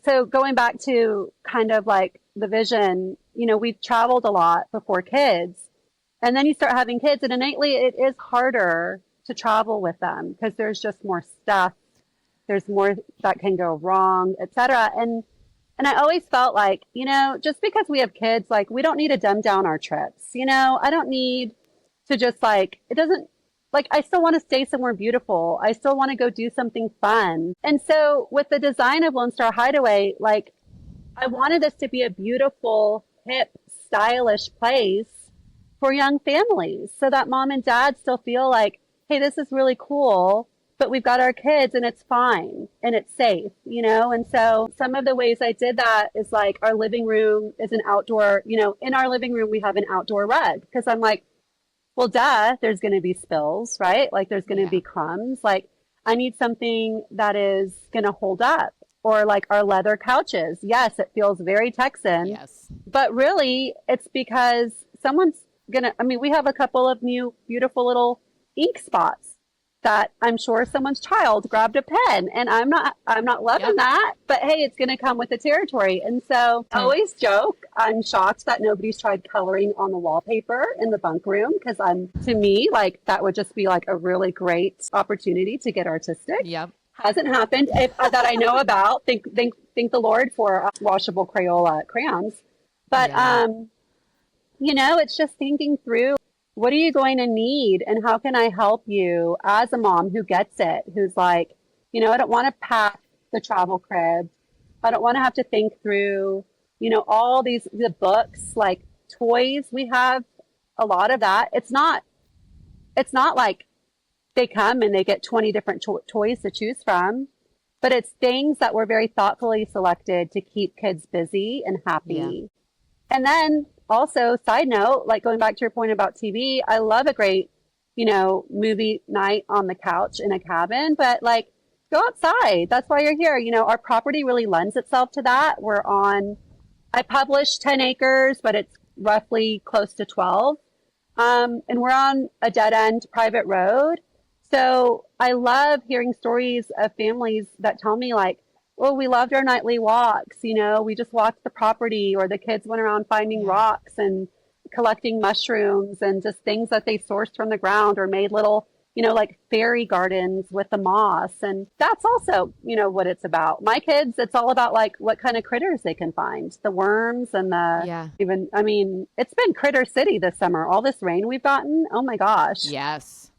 so going back to kind of like the vision, we've traveled a lot before kids, and then you start having kids, and innately it is harder to travel with them because there's just more stuff. There's more that can go wrong, et cetera. And I always felt like, just because we have kids, like we don't need to dumb down our trips. I don't need to just like, it doesn't, like, I still want to stay somewhere beautiful. I still want to go do something fun. And so with the design of Lonestar Hideaway, like I wanted this to be a beautiful, hip, stylish place for young families so that mom and dad still feel like, hey, this is really cool, but we've got our kids and it's fine and it's safe, And so some of the ways I did that is like our living room is an outdoor, in our living room, we have an outdoor rug because I'm like, well, duh, there's going to be spills, right? Like there's going to be crumbs. Like I need something that is going to hold up. Or like our leather couches. Yes, it feels very Texan. Yes. But really, it's because someone's we have a couple of new beautiful little ink spots that I'm sure someone's child grabbed a pen, and I'm not loving that, but hey, it's going to come with the territory. And so I always joke, I'm shocked that nobody's tried coloring on the wallpaper in the bunk room, because to me, like that would just be like a really great opportunity to get artistic. Yep. Hasn't happened that I know about. Thank the Lord for washable Crayola crayons. But it's just thinking through, what are you going to need and how can I help you as a mom who gets it, who's like, I don't want to pack the travel crib. I don't want to have to think through, all the books, like toys. We have a lot of that. It's not like they come and they get 20 different toys to choose from, but it's things that were very thoughtfully selected to keep kids busy and happy. Yeah. And then also, side note, like going back to your point about TV, I love a great, movie night on the couch in a cabin, but like go outside. That's why you're here. Our property really lends itself to that. I published 10 acres, but it's roughly close to 12. And we're on a dead end private road. So I love hearing stories of families that tell me like, oh, we loved our nightly walks. We just walked the property, or the kids went around finding rocks and collecting mushrooms and just things that they sourced from the ground, or made little, like fairy gardens with the moss. And that's also, what it's about. My kids, it's all about like what kind of critters they can find, the worms and it's been Critter City this summer. All this rain we've gotten. Oh my gosh. Yes.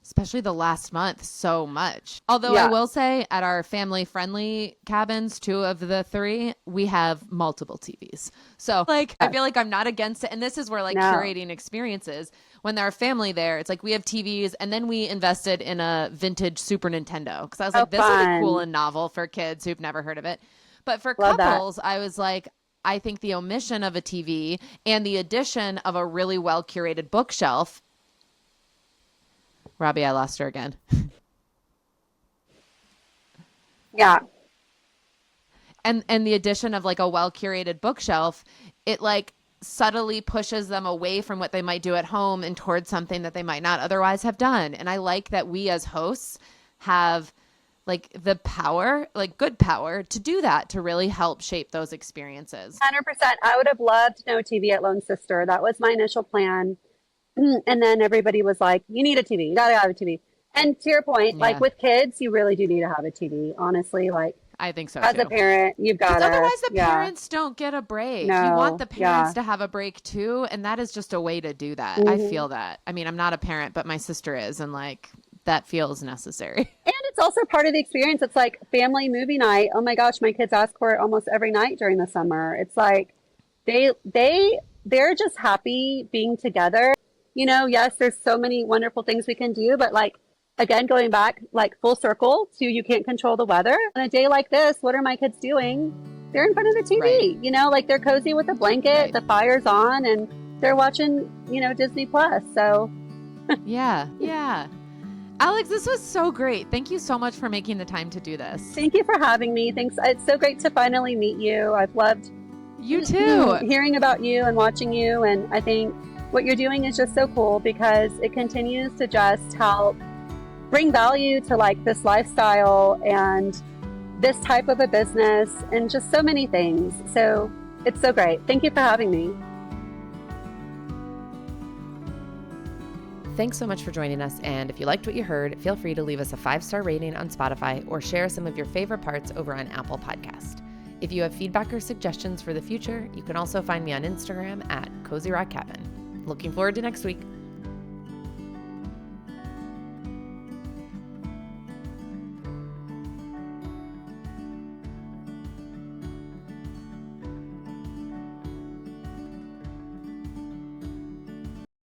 Especially the last month, so much. Although I will say at our family-friendly cabins, 2 of the 3, we have multiple TVs. So like, I feel like I'm not against it. And this is where like curating experiences, when there are family there, it's like we have TVs, and then we invested in a vintage Super Nintendo. Because I was like, this would be cool and novel for kids who've never heard of it. But for couples, I was like, I think the omission of a TV and the addition of a really well-curated bookshelf. Robbie, I lost her again. Yeah. And the addition of like a well-curated bookshelf, it like subtly pushes them away from what they might do at home and towards something that they might not otherwise have done. And I like that we as hosts have like the power, like good power to do that, to really help shape those experiences. 100%. I would have loved no TV at Lone Sister. That was my initial plan. And then everybody was like, you need a TV. You got to have a TV. And to your point, like with kids, you really do need to have a TV. Honestly, like I think so as too. a parent, you've got to. Otherwise, the parents don't get a break. No, you want the parents to have a break too. And that is just a way to do that. I feel that. I mean, I'm not a parent, but my sister is. And like, that feels necessary. And it's also part of the experience. It's like family movie night. Oh my gosh, my kids ask for it almost every night during the summer. It's like they're just happy being together. You know, yes, there's so many wonderful things we can do, but like, again, going back like full circle to you can't control the weather. On a day like this, what are my kids doing? They're in front of the TV, right. You know, like they're cozy with a blanket, right. The fire's on, and they're watching, you know, Disney Plus. So yeah. Alex, this was so great. Thank you so much for making the time to do this. Thank you for having me. Thanks. It's so great to finally meet you. I've loved you too. Hearing about you and watching you. And I think what you're doing is just so cool because it continues to just help bring value to like this lifestyle and this type of a business and just so many things. So it's so great. Thank you for having me. Thanks so much for joining us. And if you liked what you heard, feel free to leave us a 5-star rating on Spotify or share some of your favorite parts over on Apple Podcast. If you have feedback or suggestions for the future, you can also find me on Instagram at Cozy Rock Cabin. Looking forward to next week.